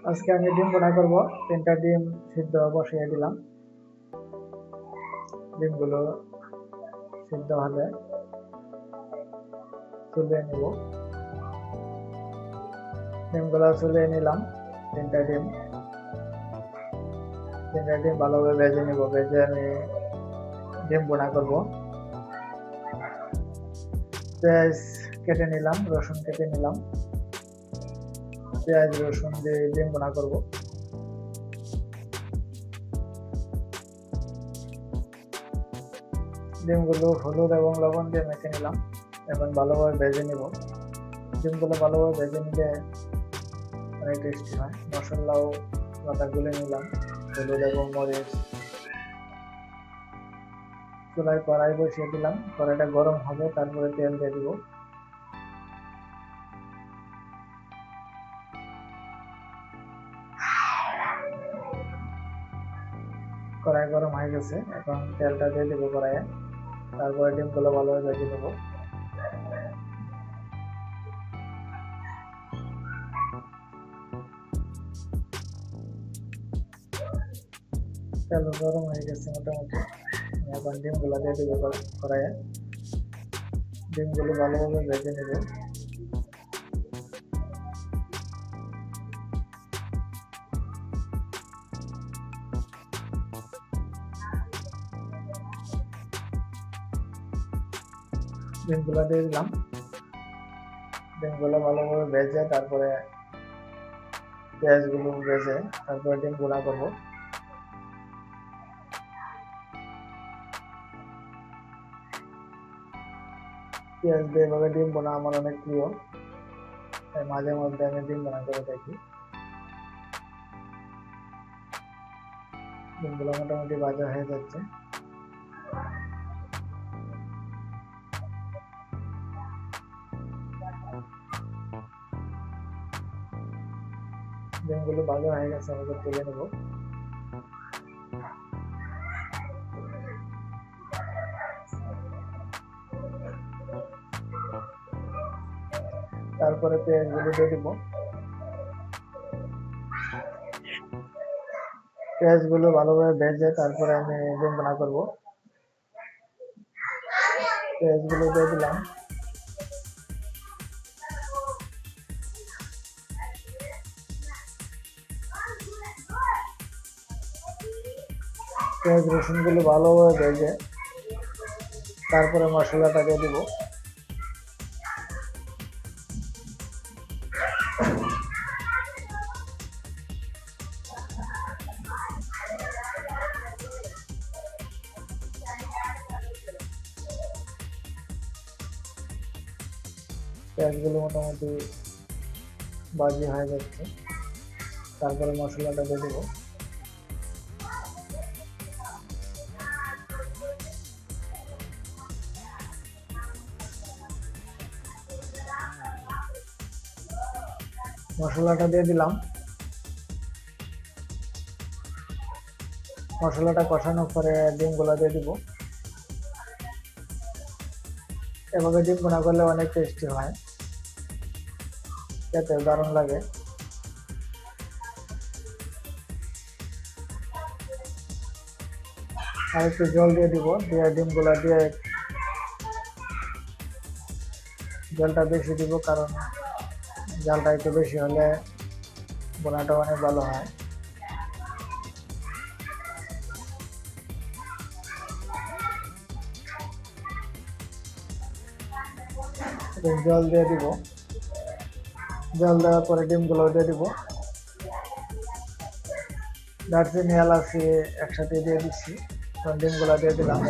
আজকে আমি ডিম ভুনা করব। 3টা ডিম সিদ্ধ বসিয়ে দিলাম। ডিমগুলো সিদ্ধ হলে তুলে নিব। ডিমগুলো তুলে নিলাম। 3টা ডিম ভালোভাবে ভেজে নিব। ভেজে আমি ডিম ভুনা করব। পেঁয়াজ কেটে নিলাম, রসুন কেটে নিলাম। পেঁয়াজ রসুন দিয়ে ডিম ভুনা করব। ডিমগুলো হলুদ এবং লবণ দিয়ে মেখে নিলাম। এখন ভালোভাবে ভেজে নিব। ডিমগুলো ভালোভাবে ভেজে নিলে অনেক টেস্টি হয়। মশলাও আদা গুলে নিলাম, হলুদ এবং মরিচ। চুলায় কড়াই বসিয়ে দিলাম। কড়াইটা গরম হবে, তারপরে তেল দিয়ে দিব। কড়াই গরম হয়ে গেছে, এখন তেলটা দিয়ে দিব কড়াইয়ে। তারপরে ডিমগুলো ভালোভাবে ভেজে নেব। তেল গরম হয়ে গেছে মোটামুটি। এখন ডিমগুলো দিয়ে দিব কড়াইয়ে। ডিমগুলো ভালোভাবে ভেজে নেব। ডিমগুলো দিয়ে দিলাম। ডিমগুলো ভালোভাবে ভেজে তারপরে পেঁয়াজগুলো ভেজে তারপরে ডিম গুঁড়া করবো। পেঁয়াজ দিয়ে এভাবে ডিম বোনা আমার অনেক প্রিয়, তাই মাঝে মধ্যে আমি ডিম বোনা করে থাকি। ডিমগুলো মোটামুটি ভাজা হয়ে যাচ্ছে। ডিমগুলো ভাজা হয়ে গেছে, আমি তুলে নেব। তারপরে পেঁয়াজগুলো দিয়ে দিব। পেঁয়াজগুলো ভালোভাবে ভেজে তারপরে আমি ডিম বোনা করবো। পেঁয়াজগুলো দিয়ে দিলাম। পেঁয়াজ রসুনগুলো ভালোভাবে ভেজে তারপরে মশলাটা দিয়ে দিব। পেঁয়াজগুলো মোটামুটি ভাজি হয়ে যাচ্ছে, তারপরে মশলাটা দিয়ে দিব। মশলাটা দিয়ে দিলাম। মশলাটা কষানোর পরে ডিমগুলো দিয়ে দিব। এভাবে ডিম ভুনা করলে অনেক টেস্টি হয়, খেতে দারুণ লাগে। আর একটু জল দিয়ে দিব, দিয়ে ডিমগুলো দিয়ে জলটা বেশি দিব, কারণ জলটা একটু বেশি হলে ভুনাটা অনেক ভালো হয়। জল দিয়ে দিব। জল দেওয়ার পরে ডিমগুলো দিয়ে দিব। দারচিনি এলাচি একসাথে দিয়ে দিচ্ছি, ডিমগুলো দিয়ে দিলাম।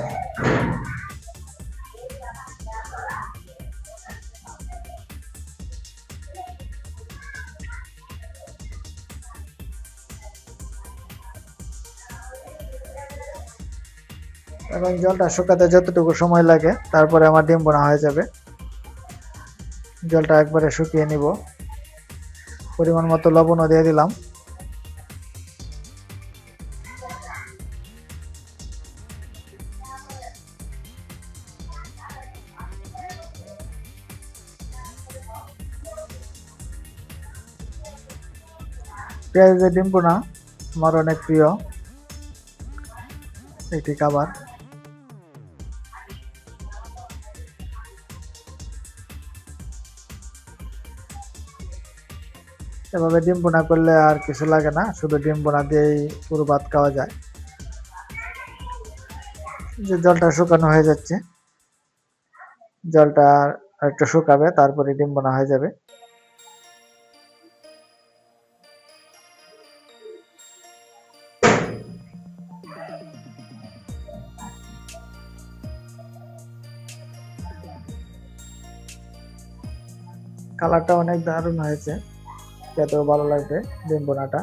এবং জলটা শুকাতে যতটুকু সময় লাগে তারপরে আমার ডিম ভুনা হয়ে যাবে। জলটা একবারে শুকিয়ে নিব। পরিমাণ মতো লবণও দিয়ে দিলাম। পেঁয়াজের ডিম ভুনা আমার অনেক প্রিয় একটি খাবার। এভাবে ডিম ভুনা করলে আর কিছু লাগে না, শুধু ডিম ভুনা দিয়েই পুরো ভাত খাওয়া যায়। যে জলটা শুকানো হয়ে যাচ্ছে, জলটা একটু শুকাবে, তারপরে ডিম ভুনা হয়ে যাবে। কালারটা অনেক দারুণ হয়েছে, খেতেও ভালো লাগবে ডিম ভুনাটা।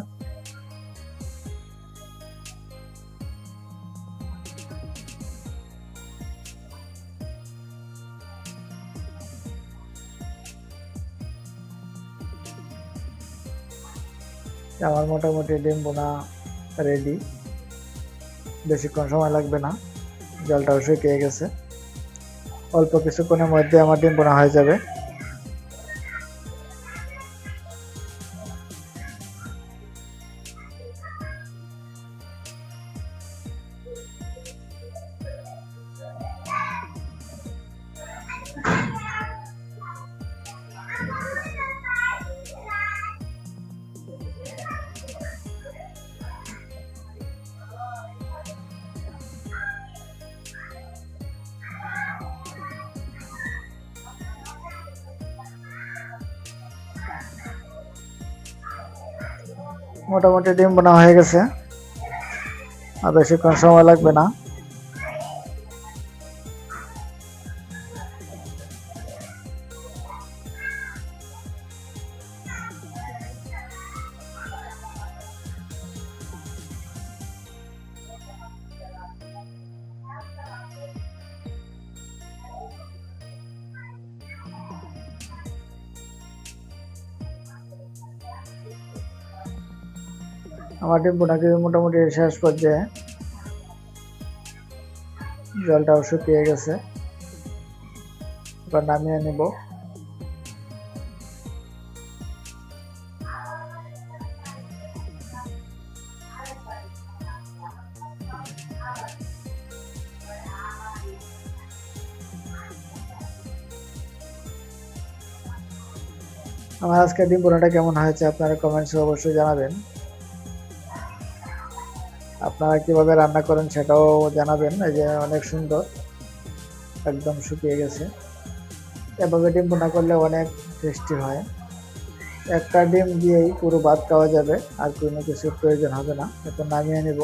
আমার মোটামুটি ডিম ভুনা রেডি, বেশিক্ষণ সময় লাগবে না, জলটাও শুকিয়ে গেছে। অল্প কিছুক্ষণের মধ্যে আমার ডিম ভুনা হয়ে যাবে। মোটামুটি ডিম ভুনা হয়ে গেছে, আর বেশিক্ষণ সময় লাগবে না। আমার ডিম ভুনাকে মোটামুটি শেষ পর্যায়ে, জলটাও শুকিয়ে গেছে, এবার নামিয়ে নিব। আমার আজকে ডিম ভুনাটা কেমন হয়েছে আপনারা কমেন্টসে অবশ্যই জানাবেন। আপনারা কিভাবে রান্না করেন সেটাও জানাবেন। এই যে অনেক সুন্দর, একদম শুকিয়ে গেছে। এভাবে ডিম ভুনা করলে অনেক টেস্টি হয়, একটা ডিম দিয়েই পুরো ভাত খাওয়া যাবে, আর কোনো কিছুর প্রয়োজন হবে না। এখন নামিয়ে নেব।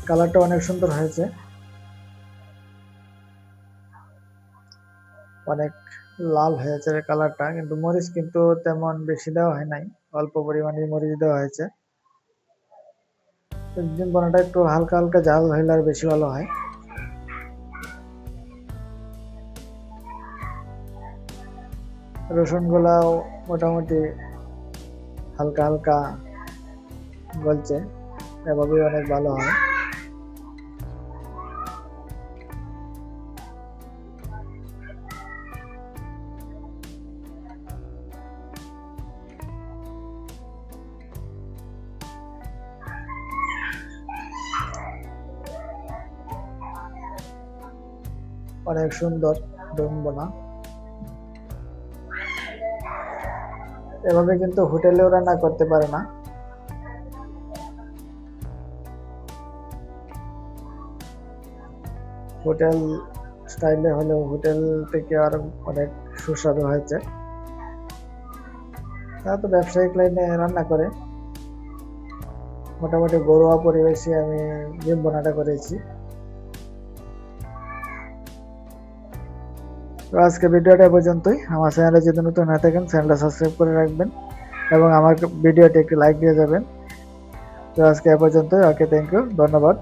কালারটা অনেক সুন্দর হয়েছে, অনেক লাল হয়েছে কালারটা, কিন্তু মরিচ কিন্তু তেমন বেশি দেওয়া হয় নাই, অল্প পরিমাণে মরিচ দেওয়া হয়েছে। ডিম ভুনাটা একটু হালকা হালকা ঝাল হইলে আর বেশি ভালো হয়। রসুন গুলাও মোটামুটি হালকা হালকা গলছে, এভাবেই অনেক ভালো হয়। অনেক সুন্দর ডিম ভুনা। এভাবে কিন্তু হোটেলেও রান্না করতে পারে না, হোটেল স্টাইলে হলেও হোটেল থেকে আরো অনেক সুস্বাদু হয়েছে। তারা তো ব্যবসায়িক লাইনে রান্না করে, মোটামুটি ঘরোয়া পরিবেশে আমি ডিম ভুনাটা করেছি। তো আজকে ভিডিওটা পর্যন্তই। আমার চ্যানেলে যদি নতুন হয়ে থাকেন চ্যানেলটা সাবস্ক্রাইব করে রাখবেন এবং আমার ভিডিওটি একটি লাইক দিয়ে যাবেন। তো আজকে এ পর্যন্তই। ওকে, থ্যাংক ইউ, ধন্যবাদ।